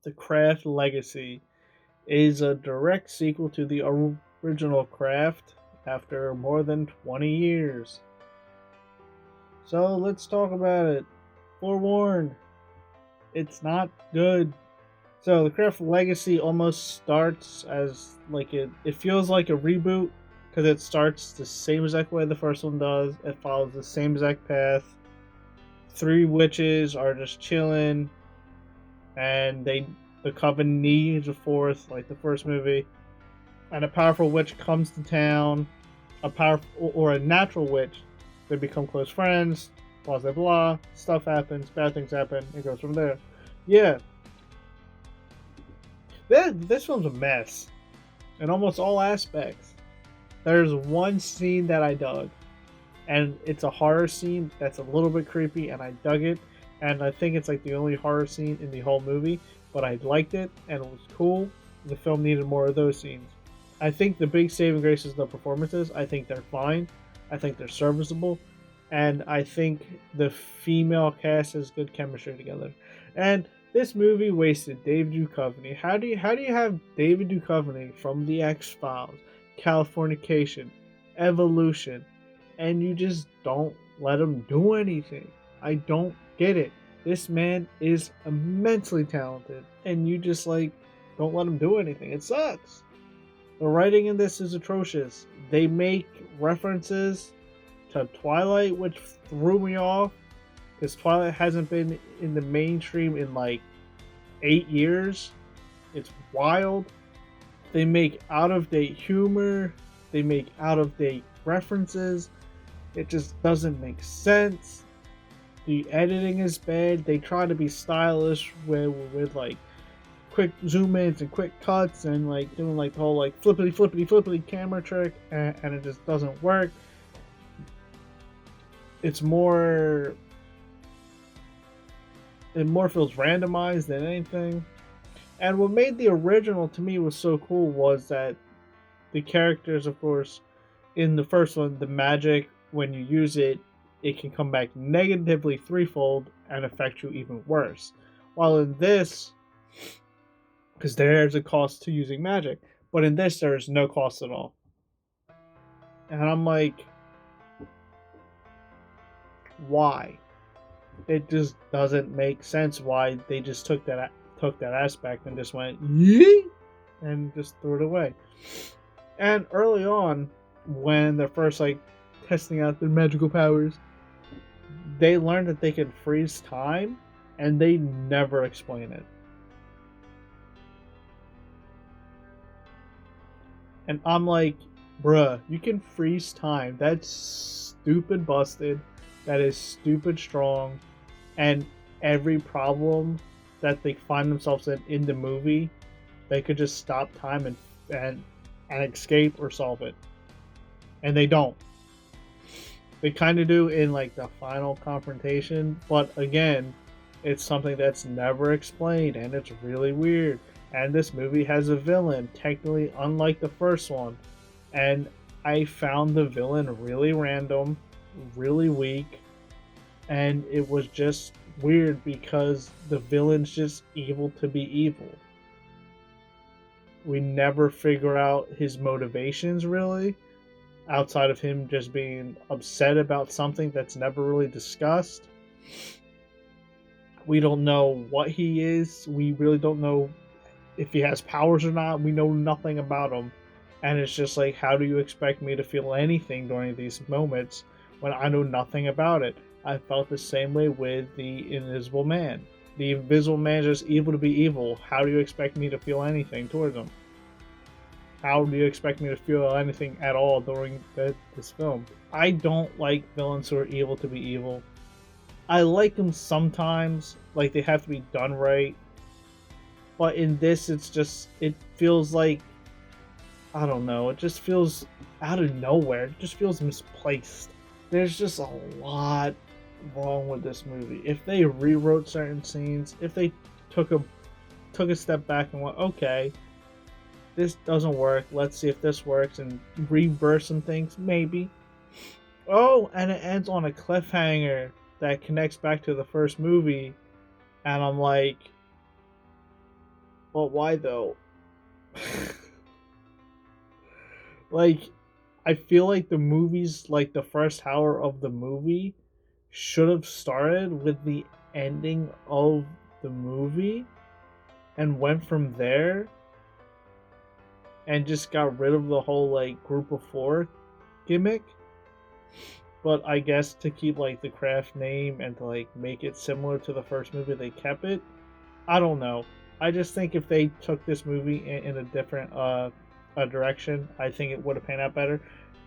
The Craft Legacy is a direct sequel to the original Craft after more than 20 years. So let's talk about it. Forewarned, it's not good. So the Craft Legacy almost starts as like it feels like a reboot because it starts the same exact way the first one does. It follows the same exact path. Three witches are just chilling, and the coven needs a fourth, like the first movie. And a powerful witch comes to town, a powerful or a natural witch. They become close friends. Blah blah blah. Stuff happens. Bad things happen. It goes from there. Yeah, this film's a mess in almost all aspects. There's one scene that I dug, and it's a horror scene that's a little bit creepy, and I dug it. And I think it's like the only horror scene in the whole movie, but I liked it and it was cool. The film needed more of those scenes. I think the big saving grace is the performances. I think they're fine. I think they're serviceable, and I think the female cast has good chemistry together. And this movie wasted David Duchovny. How do you have David Duchovny from The X Files, Californication, Evolution, and you just don't let him do anything? I don't get it. This man is immensely talented, and you just like don't let him do anything. It sucks. The writing in this is atrocious. They make references to Twilight, which threw me off because Twilight hasn't been in the mainstream in like 8 years. It's wild. They make out of date humor, they make out of date references. It just doesn't make sense. The editing is bad. They try to be stylish with like quick zoom ins and quick cuts and like doing like the whole like flippity flippity flippity camera trick, and it just doesn't work. It's more it more feels randomized than anything. And what made the original to me was so cool was that the characters, of course, in the first one, the magic when you use it, it can come back negatively threefold and affect you even worse. While in this, because there's a cost to using magic, but in this there is no cost at all. And I'm like, why? It just doesn't make sense why they just took that aspect and just went yee and just threw it away. And early on, when they're first like testing out their magical powers, they learned that they can freeze time, and they never explain it. And I'm like, bruh, you can freeze time. That's stupid busted. That is stupid strong. And every problem that they find themselves in the movie, they could just stop time and escape or solve it. And they don't. They kind of do in like the final confrontation, but again, it's something that's never explained, and it's really weird. And this movie has a villain, technically unlike the first one. And I found the villain really random, really weak, and it was just weird because the villain's just evil to be evil. We never figure out his motivations really, outside of him just being upset about something that's never really discussed. We don't know what he is. We really don't know if he has powers or not. We know nothing about him. And it's just like, how do you expect me to feel anything during these moments when I know nothing about it? I felt the same way with the Invisible Man. The Invisible Man is just evil to be evil. How do you expect me to feel anything towards him? How do you expect me to feel anything at all during this film? I don't like villains who are evil to be evil. I like them sometimes, like they have to be done right. But in this, it feels like, I don't know, it just feels out of nowhere. It just feels misplaced. There's just a lot wrong with this movie. If they rewrote certain scenes, if they took a step back and went, okay, this doesn't work, let's see if this works, and reverse some things, maybe. Oh, and it ends on a cliffhanger that connects back to the first movie, and I'm like, But why though? Like, I feel like the movies, like the first hour of the movie, should have started with the ending of the movie and went from there and just got rid of the whole like group of four gimmick. But I guess to keep like the craft name and to like make it similar to the first movie, they kept it. I don't know. I just think if they took this movie in a different a direction, I think it would have panned out better.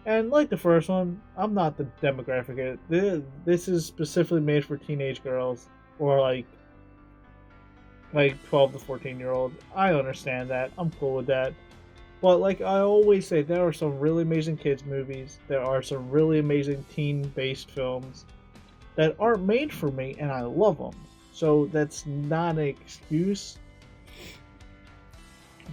And like the first one, I'm not the demographic. This is specifically made for teenage girls or like 12 to 14-year olds. I understand that. I'm cool with that. But like I always say, there are some really amazing kids movies. There are some really amazing teen-based films that aren't made for me, and I love them. So that's not an excuse.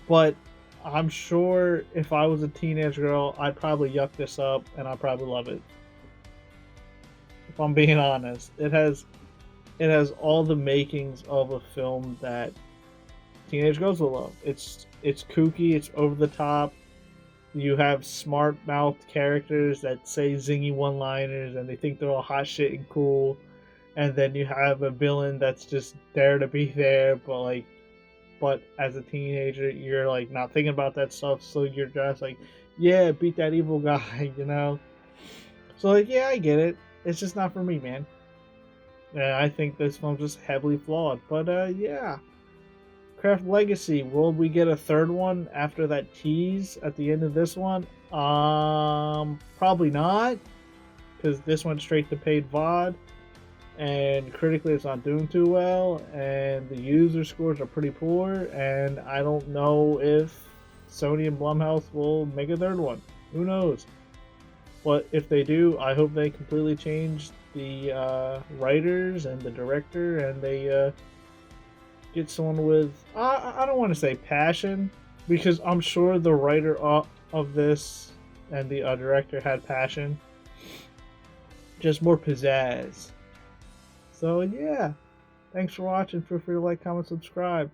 But I'm sure if I was a teenage girl, I'd probably yuck this up, and I'd probably love it. If I'm being honest, it has all the makings of a film that teenage girls will love. It's kooky, it's over the top. You have smart mouthed characters that say zingy one liners and they think they're all hot shit and cool. And then you have a villain that's just there to be there, but as a teenager you're like not thinking about that stuff, so you're just like, yeah, beat that evil guy, you know? So like, yeah, I get it. It's just not for me, man. And I think this film's just heavily flawed. But yeah. Craft Legacy, will we get a third one after that tease at the end of this one? Probably not, because this went straight to paid VOD, and critically it's not doing too well, and the user scores are pretty poor, and I don't know if Sony and Blumhouse will make a third one. Who knows? But if they do, I hope they completely change the writers and the director, and they get someone with I don't want to say passion, because I'm sure the writer of this and the director had passion, just more pizzazz. So yeah, thanks for watching. Feel free to like, comment, subscribe.